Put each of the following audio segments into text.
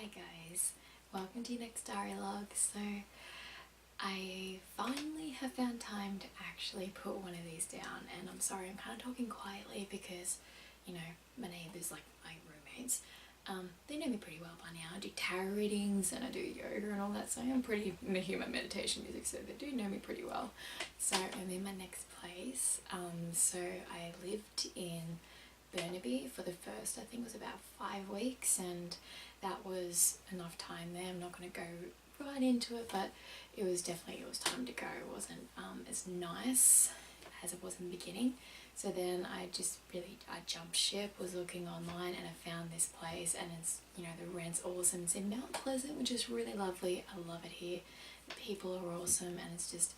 Hi guys, welcome to your next diary log. So I finally have found time to actually put one of these down, and I'm sorry I'm kind of talking quietly because, you know, my neighbours, like my roommates, they know me pretty well by now. I do tarot readings and I do yoga and all that, so I'm pretty hear my meditation music, so they do know me pretty well. So I'm in my next place. So I lived in Burnaby for the first, I think it was about 5 weeks, and that was enough time there. I'm not going to go right into it, but it was time to go. It wasn't as nice as it was in the beginning. So then I jumped ship, was looking online, and I found this place, and it's, you know, the rent's awesome. It's in Mount Pleasant, which is really lovely. I love it here. The people are awesome, and it's just,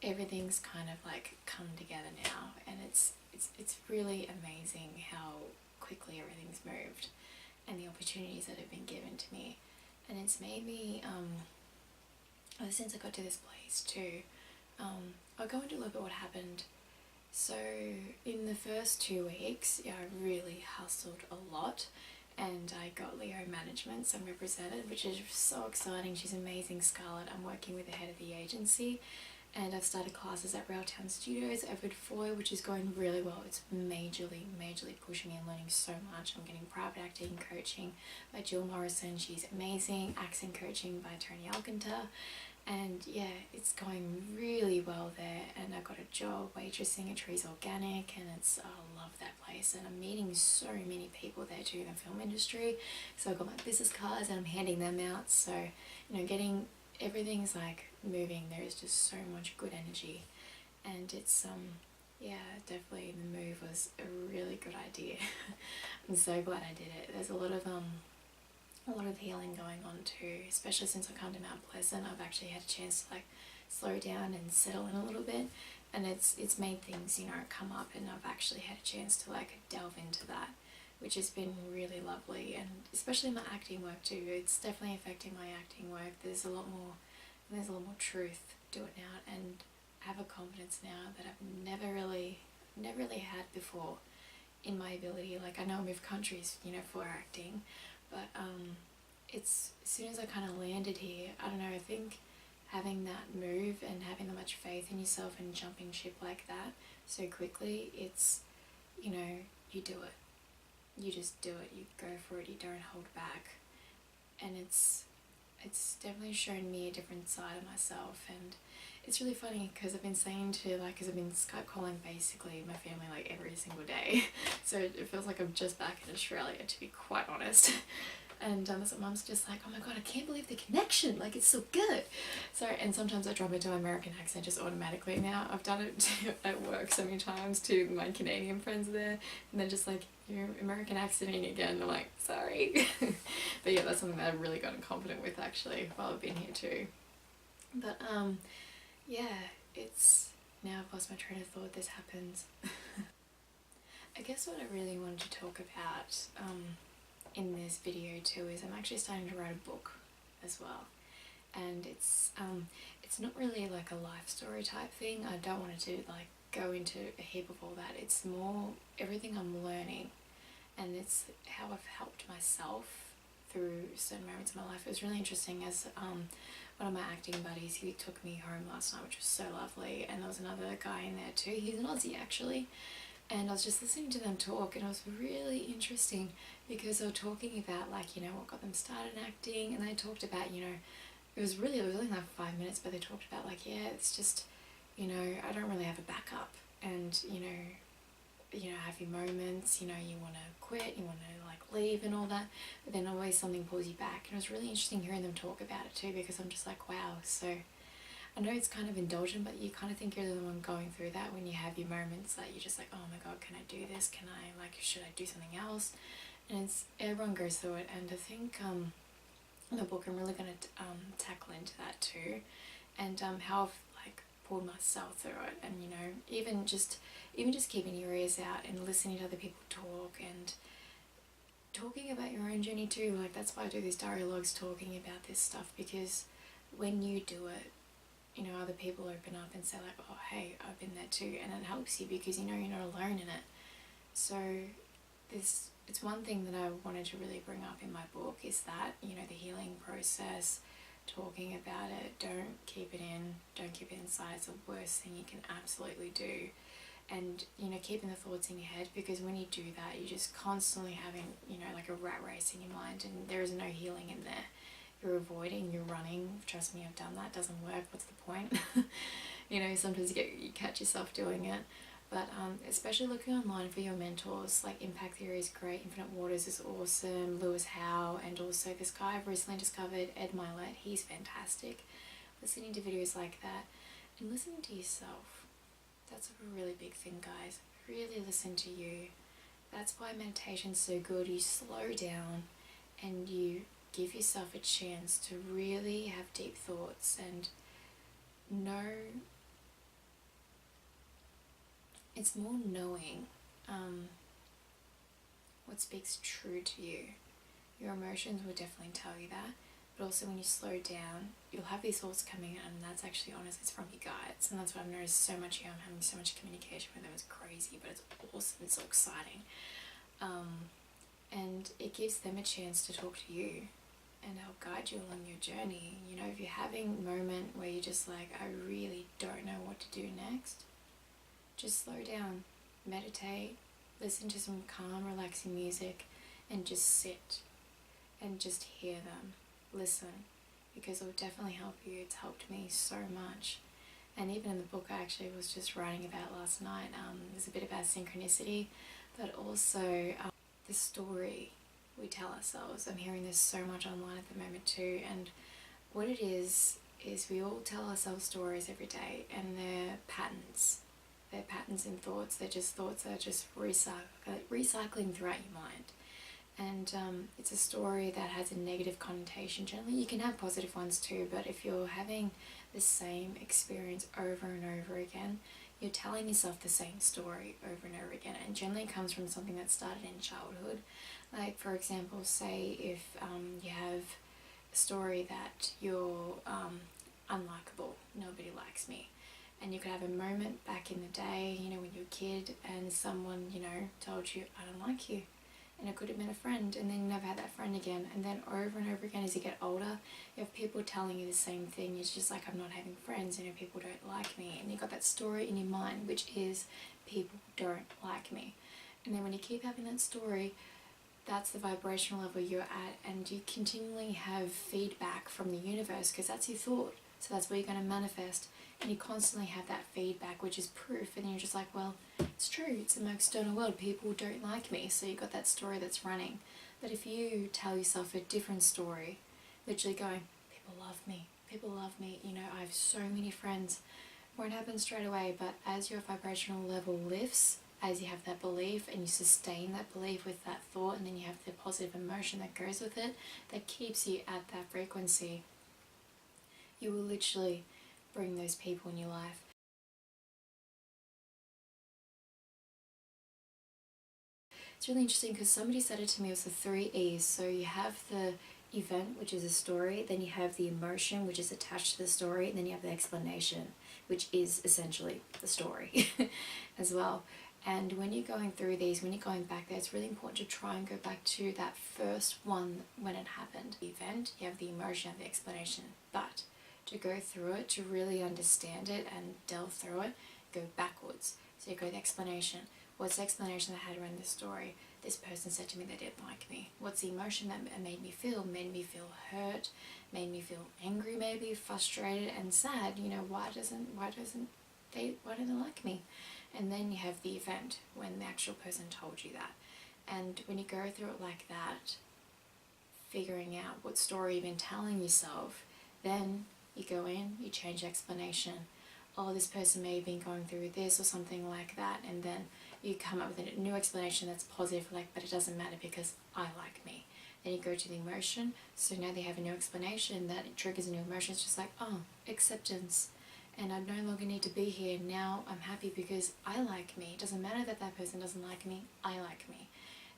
everything's kind of like come together now, and it's really amazing how quickly everything's moved and the opportunities that have been given to me. And it's made me, ever since I got to this place too, I'll go into a little bit what happened. So in the first 2 weeks, yeah, I really hustled a lot, and I got Leo Management, so I'm represented, which is so exciting. She's amazing, Scarlett. I'm working with the head of the agency, and I've started classes at Railtown Studios, Edward Foy, which is going really well. It's majorly pushing me and learning so much. I'm getting private acting coaching by Jill Morrison. She's amazing. Accent coaching by Tony Alcantara. And yeah, it's going really well there. And I got a job waitressing at Trees Organic, and it's, I love that place. And I'm meeting so many people there too in the film industry. So I got my business cards and I'm handing them out. So, you know, everything's like moving. There is just so much good energy, and it's yeah, definitely the move was a really good idea. I'm so glad I did it. There's a lot of healing going on too, especially since I come to Mount Pleasant. I've actually had a chance to like slow down and settle in a little bit, and it's made things, you know, come up, and I've actually had a chance to like delve into that, which has been really lovely. And especially my acting work too, it's definitely affecting my acting work. There's a lot more truth to it now, and I have a confidence now that I've never really had before in my ability. Like, I know I moved countries, you know, for acting, but it's, as soon as I kind of landed here, I don't know, I think having that move and having that much faith in yourself and jumping ship like that so quickly, it's, you know, you do it. You just do it. You go for it. You don't hold back. And it's definitely shown me a different side of myself. And it's really funny because I've been saying to, like, because I've been Skype calling basically my family like every single day. So it feels like I'm just back in Australia, to be quite honest. And so Mum's just like, oh my god, I can't believe the connection, like, it's so good. So, and sometimes I drop into an American accent just automatically now. I've done it at work so many times to my Canadian friends there, and they're just like, you're American accenting again. I'm like, sorry. But yeah, that's something that I've really gotten confident with actually while I've been here too. But yeah, it's, now I've lost my train of thought, this happens. I guess what I really wanted to talk about in this video too is I'm actually starting to write a book as well, and it's not really like a life story type thing. I don't want it to like go into a heap of all that. It's more everything I'm learning, and it's how I've helped myself through certain moments of my life. It was really interesting as one of my acting buddies, he took me home last night, which was so lovely, and there was another guy in there too. He's an Aussie actually. And I was just listening to them talk, and it was really interesting because they were talking about, like, you know, what got them started in acting, and they talked about, you know, it was only like 5 minutes, but they talked about, like, yeah, it's just, you know, I don't really have a backup, and, you know, have your moments, you know, you want to quit, you want to like leave and all that, but then always something pulls you back. And it was really interesting hearing them talk about it too, because I'm just like, wow. So I know it's kind of indulgent, but you kind of think you're the one going through that when you have your moments that you're just like, oh my god, can I do this? Can I, like, should I do something else? And it's, everyone goes through it, and I think in the book I'm really going to tackle into that too, and how I've like pulled myself through it, and, you know, even just keeping your ears out and listening to other people talk and talking about your own journey too. Like, that's why I do these diary logs, talking about this stuff, because when you do it, you know, other people open up and say like, oh hey, I've been there too, and it helps you because you know you're not alone in it. So this it's one thing that I wanted to really bring up in my book, is that, you know, the healing process, talking about it, don't keep it in, don't keep it inside. It's the worst thing you can absolutely do. And, you know, keeping the thoughts in your head, because when you do that, you're just constantly having, you know, like a rat race in your mind, and there is no healing in there. You're avoiding, you're running. Trust me, I've done that. It doesn't work. What's the point? You know, sometimes you catch yourself doing it. But especially looking online for your mentors, like Impact Theory is great, Infinite Waters is awesome, Lewis Howe, and also this guy I've recently discovered, Ed Milet, he's fantastic. Listening to videos like that and listening to yourself, that's a really big thing, guys. Really listen to you. That's why meditation's so good. You slow down and you give yourself a chance to really have deep thoughts and know. It's more knowing what speaks true to you. Your emotions will definitely tell you that, but also when you slow down, you'll have these thoughts coming in, and that's actually honest, it's from your guides, and that's what I've noticed so much here. I'm having so much communication with them. It's crazy, but it's awesome, it's so exciting. And it gives them a chance to talk to you and help guide you along your journey. You know, if you're having a moment where you're just like, I really don't know what to do next, just slow down, meditate, listen to some calm, relaxing music, and just sit and just hear them, listen, because it will definitely help you. It's helped me so much. And even in the book I actually was just writing about last night, there's a bit about synchronicity, but also the story we tell ourselves. I'm hearing this so much online at the moment too, and what it is we all tell ourselves stories every day, and they're patterns. They're patterns in thoughts. They're just thoughts that are just recycling throughout your mind. And it's a story that has a negative connotation. Generally, you can have positive ones too, but if you're having the same experience over and over again, you're telling yourself the same story over and over again, and generally it comes from something that started in childhood. Like, for example, say if you have a story that you're unlikable, nobody likes me, and you could have a moment back in the day, you know, when you were a kid, and someone, you know, told you, I don't like you. And it could have been a friend, and then you never had that friend again. And then over and over again as you get older, you have people telling you the same thing. It's just like, I'm not having friends, you know, people don't like me. And you got that story in your mind, which is, people don't like me. And then when you keep having that story, that's the vibrational level you're at, and you continually have feedback from the universe, because that's your thought. So that's what you're going to manifest. And you constantly have that feedback, which is proof, and you're just like, well, it's true, it's in my external world, people don't like me, so you've got that story that's running. But if you tell yourself a different story, literally going, people love me, you know, I have so many friends, won't happen straight away, but as your vibrational level lifts, as you have that belief and you sustain that belief with that thought, and then you have the positive emotion that goes with it, that keeps you at that frequency, you will literally bring those people in your life. It's really interesting because somebody said it to me, it was the 3 E's. So you have the event, which is a story, then you have the emotion, which is attached to the story, and then you have the explanation, which is essentially the story as well. And when you're going through these, when you're going back there, it's really important to try and go back to that first one when it happened. The event, you have the emotion, you have the explanation, but to go through it, to really understand it and delve through it, go backwards. So you go to the explanation. What's the explanation that I had around this story? This person said to me they didn't like me. What's the emotion that made me feel? Made me feel hurt, made me feel angry, maybe frustrated and sad. You know, why don't they like me? And then you have the event, when the actual person told you that. And when you go through it like that, figuring out what story you've been telling yourself, then you go in, you change the explanation. Oh, this person may have been going through this or something like that, and then you come up with a new explanation that's positive, like, but it doesn't matter because I like me. Then you go to the emotion, so now they have a new explanation that it triggers a new emotion. It's just like, oh, acceptance. And I no longer need to be here. Now I'm happy because I like me. It doesn't matter that that person doesn't like me, I like me.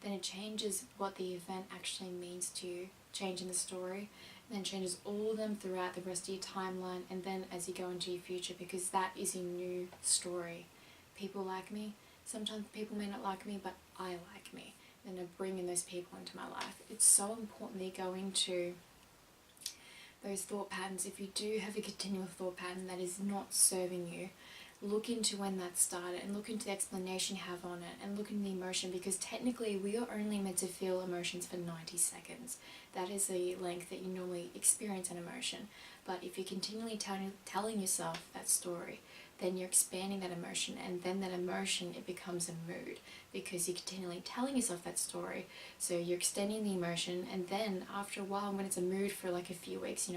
Then it changes what the event actually means to you, changing the story, and then changes all of them throughout the rest of your timeline, and then as you go into your future, because that is your new story. People like me. Sometimes people may not like me, but I like me. then of bringing those people into my life. It's so important that you go into those thought patterns. If you do have a continual thought pattern that is not serving you, look into when that started and look into the explanation you have on it and look into the emotion, because technically we are only meant to feel emotions for 90 seconds. That is the length that you normally experience an emotion. But if you're continually telling yourself that story, then you're expanding that emotion, and then that emotion, it becomes a mood because you're continually telling yourself that story. So you're extending the emotion, and then after a while, when it's a mood for like a few weeks,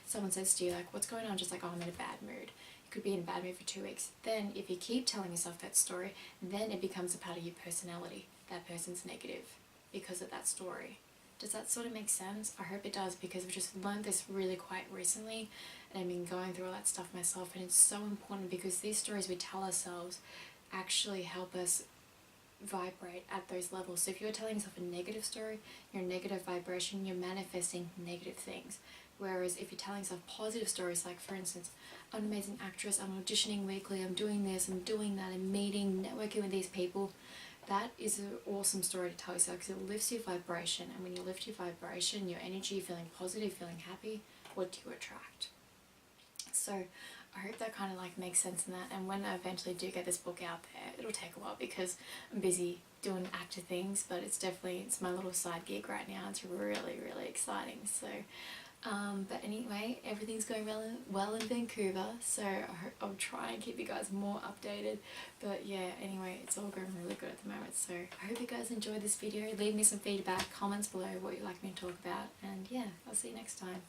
someone says to you like, what's going on? Just like, oh, I'm in a bad mood. You could be in a bad mood for 2 weeks. Then if you keep telling yourself that story, then it becomes a part of your personality. That person's negative because of that story. Does that sort of make sense? I hope it does, because I've just learned this really quite recently, and I've been going through all that stuff myself, and it's so important because these stories we tell ourselves actually help us vibrate at those levels. So if you're telling yourself a negative story, you're a negative vibration, you're manifesting negative things. Whereas if you're telling yourself positive stories, like for instance, I'm an amazing actress, I'm auditioning weekly, I'm doing this, I'm doing that, I'm meeting, networking with these people, that is an awesome story to tell yourself because it lifts your vibration. And when you lift your vibration, your energy, feeling positive, feeling happy, what do you attract? So I hope that kind of like makes sense in that. And when I eventually do get this book out there, it'll take a while because I'm busy doing actor things, but it's my little side gig right now. It's really, really exciting. So but anyway, everything's going well in Vancouver, so I'll try and keep you guys more updated. But yeah, anyway, it's all going really good at the moment, so I hope you guys enjoyed this video. Leave me some feedback, comments below what you'd like me to talk about, and yeah, I'll see you next time.